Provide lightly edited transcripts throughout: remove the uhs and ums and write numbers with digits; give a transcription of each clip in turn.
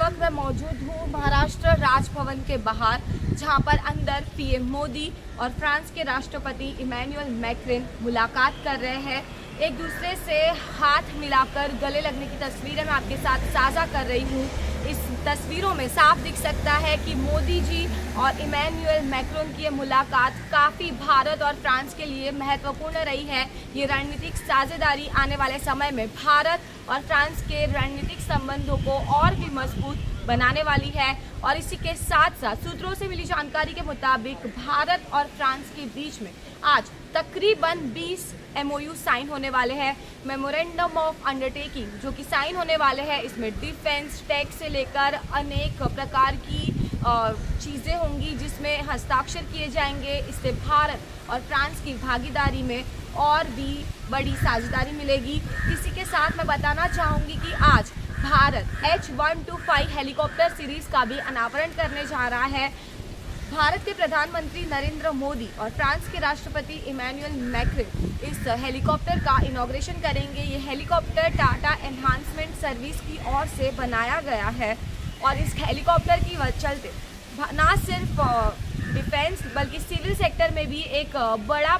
वक्त मैं मौजूद हूँ महाराष्ट्र राजभवन के बाहर, जहाँ पर अंदर पीएम मोदी और फ्रांस के राष्ट्रपति इमैनुअल मैक्रोन मुलाकात कर रहे हैं। एक दूसरे से हाथ मिलाकर गले लगने की तस्वीरें मैं आपके साथ साझा कर रही हूँ। इस तस्वीरों में साफ दिख सकता है कि मोदी जी और इमैनुअल मैक्रोन की ये मुलाकात काफ़ी भारत और फ्रांस के लिए महत्वपूर्ण रही है। ये रणनीतिक साझेदारी आने वाले समय में भारत और फ्रांस के रणनीतिक संबंधों को और भी मजबूत बनाने वाली है। और इसी के साथ साथ सूत्रों से मिली जानकारी के मुताबिक भारत और फ्रांस के बीच में आज तकरीबन 20 MOU साइन होने वाले हैं। मेमोरेंडम ऑफ अंडरटेकिंग जो कि साइन होने वाले हैं, इसमें डिफेंस, टेक से लेकर अनेक प्रकार की चीज़ें होंगी जिसमें हस्ताक्षर किए जाएंगे। इससे भारत और फ्रांस की भागीदारी में और भी बड़ी साझेदारी मिलेगी। इसी के साथ मैं बताना चाहूँगी कि आज भारत H-125 हेलीकॉप्टर सीरीज का भी अनावरण करने जा रहा है। भारत के प्रधानमंत्री नरेंद्र मोदी और फ्रांस के राष्ट्रपति इमैनुअल मैक्रोन इस हेलीकॉप्टर का इनॉग्रेशन करेंगे। ये हेलीकॉप्टर टाटा एनहांसमेंट सर्विस की ओर से बनाया गया है और इस हेलीकॉप्टर की चलते ना सिर्फ डिफेंस बल्कि सिविल सेक्टर में भी एक बड़ा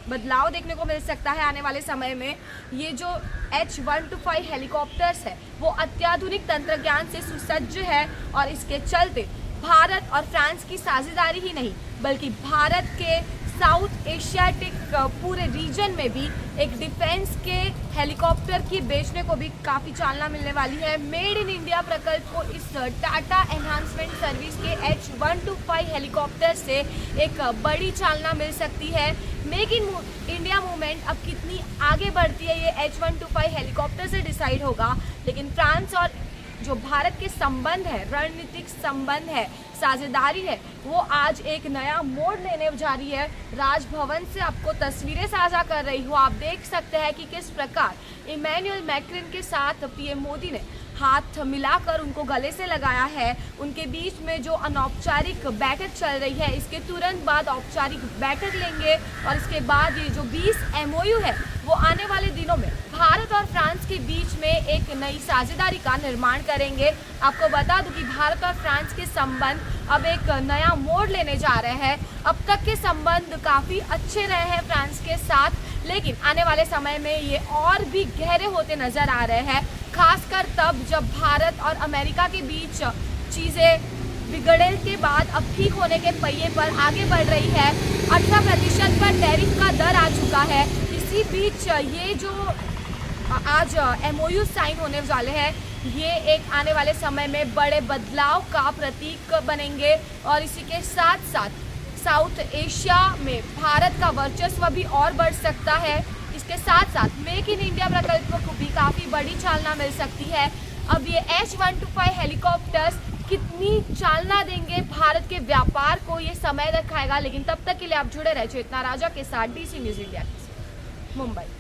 बदलाव देखने को मिल सकता है आने वाले समय में। ये जो H-125 हेलीकॉप्टर्स है वो अत्याधुनिक तंत्रज्ञान से सुसज्ज है और इसके चलते भारत और फ्रांस की साझेदारी ही नहीं बल्कि भारत के साउथ एशियाटिक पूरे रीजन में भी एक डिफेंस के हेलीकॉप्टर की बेचने को भी काफ़ी चालना मिलने वाली है। मेड इन इंडिया प्रकल्प को इस टाटा एनहांसमेंट सर्विस के H-125 हेलीकॉप्टर से एक बड़ी चालना मिल सकती है। मेक इन इंडिया मूवमेंट अब कितनी आगे बढ़ती है ये H-125 हेलीकॉप्टर से डिसाइड होगा, लेकिन फ्रांस और जो भारत के संबंध है, रणनीतिक संबंध है, साझेदारी है, वो आज एक नया मोड़ लेने जा रही है। राजभवन से आपको तस्वीरें साझा कर रही हूँ। आप देख सकते हैं कि किस प्रकार इमैनुअल मैक्रोन के साथ पीएम मोदी ने हाथ मिलाकर उनको गले से लगाया है। उनके बीच में जो अनौपचारिक बैठक चल रही है, इसके तुरंत बाद औपचारिक बैठक लेंगे और इसके बाद ये जो 20 MOU है वो आने वाले दिनों में भारत और फ्रांस के बीच में एक नई साझेदारी का निर्माण करेंगे। आपको बता दूं कि भारत और फ्रांस के संबंध अब एक नया मोड़ लेने जा रहे हैं। अब तक के संबंध काफ़ी अच्छे रहे हैं फ्रांस के साथ, लेकिन आने वाले समय में ये और भी गहरे होते नजर आ रहे हैं, खासकर तब जब भारत और अमेरिका के बीच चीज़ें बिगड़ने के बाद अब ठीक होने के पहिए पर आगे बढ़ रही है। 18% पर टैरिफ का दर आ चुका है। इसी बीच ये जो आज MOU साइन होने वाले हैं ये एक आने वाले समय में बड़े बदलाव का प्रतीक बनेंगे और इसी के साथ साथ साउथ एशिया में भारत का वर्चस्व भी और बढ़ सकता है। इसके साथ साथ मेक इन इंडिया प्रकल्प को भी काफ़ी बड़ी चालना मिल सकती है। अब ये H-125 हेलीकॉप्टर्स कितनी चालना देंगे भारत के व्यापार को, ये समय दिखाएगा। लेकिन तब तक के लिए आप जुड़े रहे चेतना राजा के साथ DC न्यूज़ इंडिया मुंबई।